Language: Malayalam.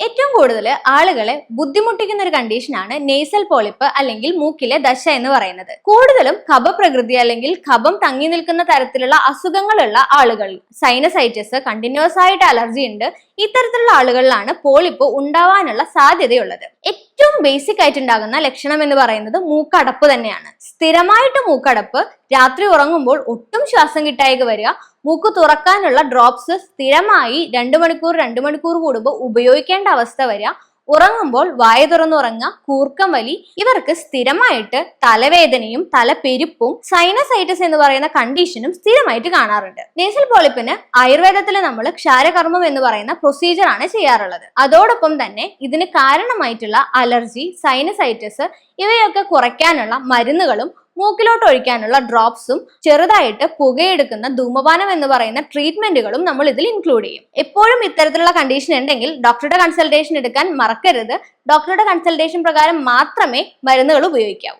ഏറ്റവും കൂടുതൽ ആളുകളെ ബുദ്ധിമുട്ടിക്കുന്ന ഒരു കണ്ടീഷനാണ് നേസൽ പോളിപ്പ് അല്ലെങ്കിൽ മൂക്കിലെ ദശ എന്ന് പറയുന്നത്. കൂടുതലും കഫപ്രകൃതി അല്ലെങ്കിൽ കഫം തങ്ങി നിൽക്കുന്ന തരത്തിലുള്ള അസുഖങ്ങളുള്ള ആളുകൾ, സൈനസൈറ്റിസ്, കണ്ടിന്യൂസ് ആയിട്ട് അലർജി ഉണ്ട്, ഇത്തരത്തിലുള്ള ആളുകളിലാണ് പോളിപ്പ് ഉണ്ടാവാനുള്ള സാധ്യതയുള്ളത്. ഏറ്റവും ബേസിക് ആയിട്ട് ഉണ്ടാകുന്ന ലക്ഷണം എന്ന് പറയുന്നത് മൂക്കടപ്പ് തന്നെയാണ്. സ്ഥിരമായിട്ട് മൂക്കടപ്പ്, രാത്രി ഉറങ്ങുമ്പോൾ ഒട്ടും ശ്വാസം കിട്ടായ്ക വരിക, മൂക്ക് തുറക്കാനുള്ള ഡ്രോപ്സ് സ്ഥിരമായി 2 മണിക്കൂർ കൂടുമ്പോൾ ഉപയോഗിക്കേണ്ട അവസ്ഥ വരിക, ഉറങ്ങുമ്പോൾ വായ തുറന്നുറങ്ങുക, കൂർക്കം വലി, ഇവർക്ക് സ്ഥിരമായിട്ട് തലവേദനയും തലപ്പെരുപ്പും സൈനസൈറ്റിസ് എന്ന് പറയുന്ന കണ്ടീഷനും സ്ഥിരമായിട്ട് കാണാറുണ്ട്. നേസൽ പോളിപ്പിന് ആയുർവേദത്തിൽ നമ്മൾ ക്ഷാരകർമ്മം എന്ന് പറയുന്ന പ്രൊസീജിയർ ആണ് ചെയ്യാറുള്ളത്. അതോടൊപ്പം തന്നെ ഇതിന് കാരണമായിട്ടുള്ള അലർജി, സൈനസൈറ്റിസ് ഇവയൊക്കെ കുറയ്ക്കാനുള്ള മരുന്നുകളും മൂക്കിലോട്ട് ഒഴിക്കാനുള്ള ഡ്രോപ്സും ചെറുതായിട്ട് പുകയെടുക്കുന്ന ധൂമപാനം എന്ന് പറയുന്ന ട്രീറ്റ്മെന്റുകളും നമ്മൾ ഇതിൽ ഇൻക്ലൂഡ് ചെയ്യും. എപ്പോഴും ഇത്തരത്തിലുള്ള കണ്ടീഷൻ ഉണ്ടെങ്കിൽ ഡോക്ടറുടെ കൺസൾട്ടേഷൻ എടുക്കാൻ മറക്കരുത്. ഡോക്ടറുടെ കൺസൾട്ടേഷൻ പ്രകാരം മാത്രമേ മരുന്നുകൾ ഉപയോഗിക്കാവൂ.